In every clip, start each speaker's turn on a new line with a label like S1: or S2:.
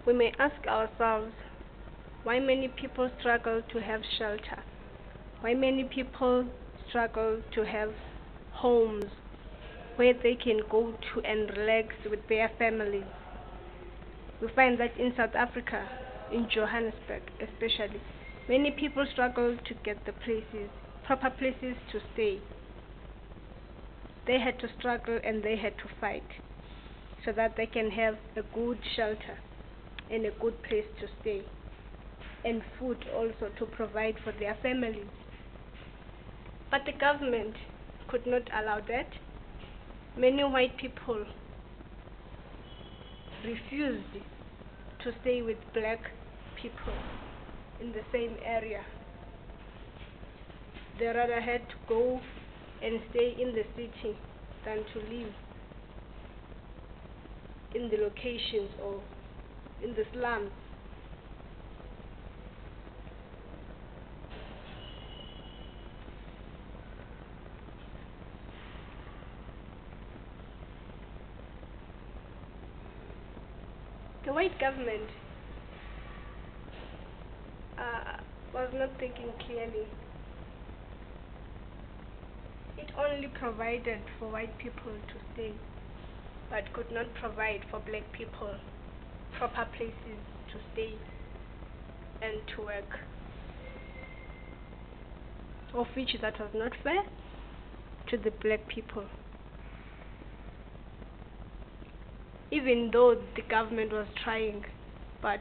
S1: We may ask ourselves why many people struggle to have shelter, why many people struggle to have homes where they can go to and relax with their families. We find that in South Africa, in Johannesburg especially, many people struggle to get the proper places to stay. They had to struggle and they had to fight so that they can have a good shelter and a good place to stay, and food also to provide for their families. But the government could not allow that. Many white people refused to stay with black people in the same area. They rather had to go and stay in the city than to live in the locations or in the slums. The white government was not thinking clearly. It only provided for white people to stay, but could not provide for black people proper places to stay and to work, of which that was not fair to the black people. Even though the government was trying, but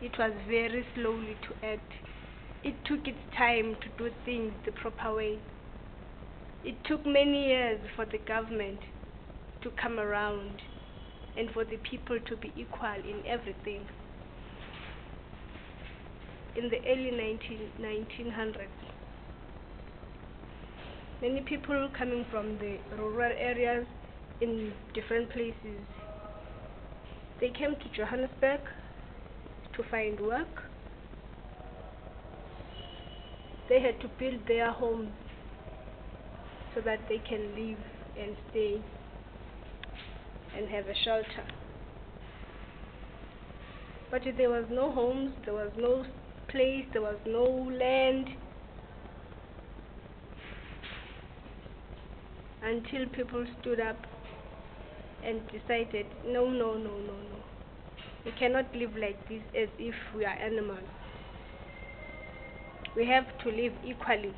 S1: it was very slowly to act. It took its time to do things the proper way. It took many years for the government to come around and for the people to be equal in everything. In the early 1900s, many people coming from the rural areas in different places, they came to Johannesburg to find work. They had to build their homes so that they can live and stay and have a shelter. But there was no homes, there was no place, there was no land, until people stood up and decided, no, no, no, no, no. We cannot live like this as if we are animals. We have to live equally.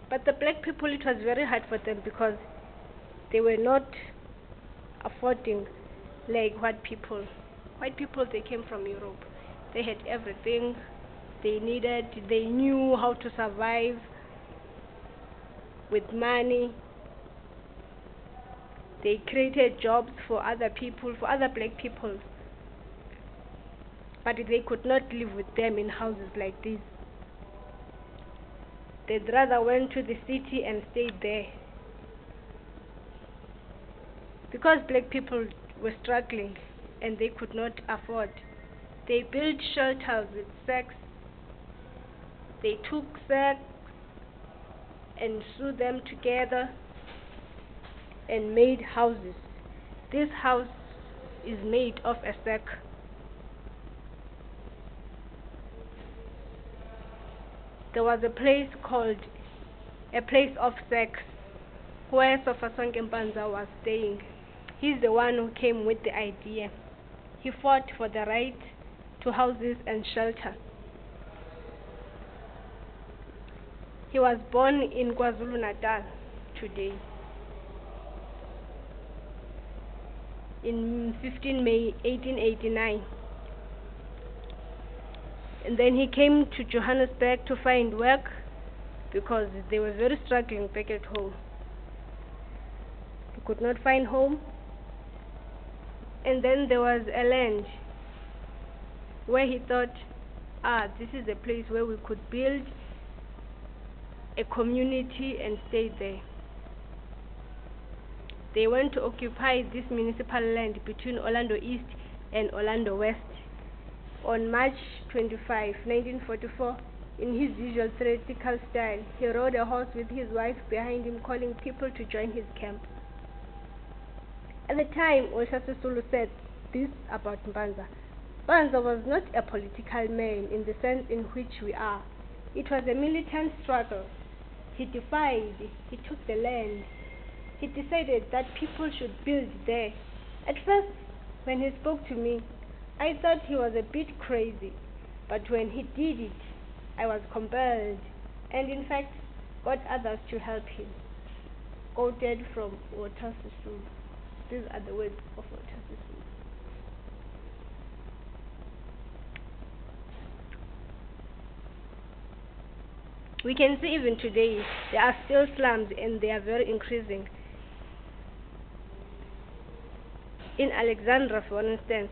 S1: But the black people, it was very hard for them because they were not affording like white people. White people, they came from Europe. They had everything they needed. They knew how to survive with money. They created jobs for other people, for other black people. But they could not live with them in houses like this. They'd rather went to the city and stayed there. Because black people were struggling and they could not afford, they built shelters with sacks. They took sacks and sewed them together and made houses. This house is made of a sack. There was a place called a place of sacks where Sofasonke Mpanza was staying. He's the one who came with the idea. He fought for the right to houses and shelter. He was born in KwaZulu-Natal today, in 15 May 1889. And then he came to Johannesburg to find work because they were very struggling back at home. He could not find home. And then there was a land where he thought, this is a place where we could build a community and stay there. They went to occupy this municipal land between Orlando East and Orlando West. On March 25, 1944, in his usual theatrical style, he rode a horse with his wife behind him, calling people to join his camp. At the time, Walter Sisulu said this about Mbanza. Mbanza was not a political man in the sense in which we are. It was a militant struggle. He defied, he took the land. He decided that people should build there. At first, when he spoke to me, I thought he was a bit crazy. But when he did it, I was compelled, and in fact, got others to help him. Quoted from Walter Sisulu. These are the words of Walter Sisulu. We can see even today there are still slums and they are very increasing. In Alexandra, for instance,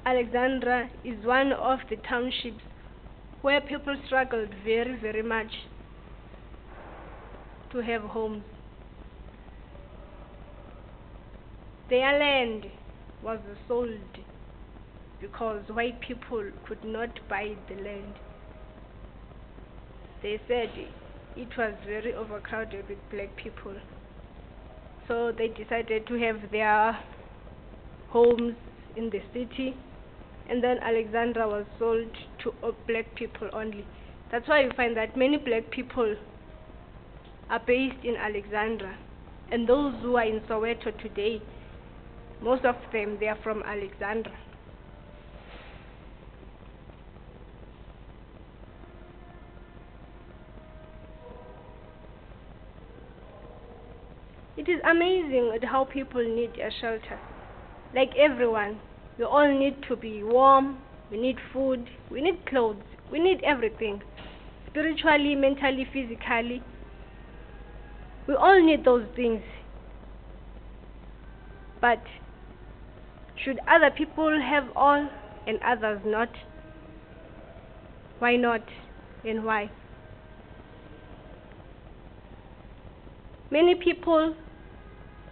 S1: Alexandra is one of the townships where people struggled very, very much to have homes. Their land was sold because white people could not buy the land. They said it was very overcrowded with black people. So they decided to have their homes in the city, and then Alexandra was sold to black people only. That's why you find that many black people are based in Alexandra, and those who are in Soweto today, most of them, they are from Alexandra. It is amazing at how people need a shelter. Like everyone, we all need to be warm, we need food, we need clothes, we need everything. Spiritually, mentally, physically. We all need those things. But should other people have all and others not? Why not and why? Many people,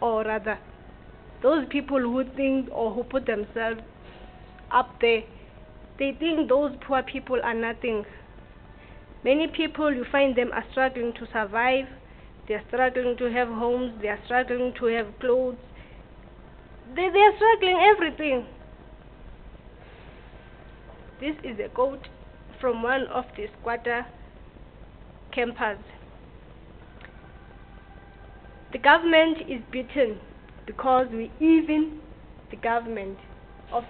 S1: or rather, those people who think or who put themselves up there, they think those poor people are nothing. Many people, you find them are struggling to survive, they are struggling to have homes, they are struggling to have clothes, they are struggling everything. This is a quote from one of the squatter campers. The government is beaten because we even the government of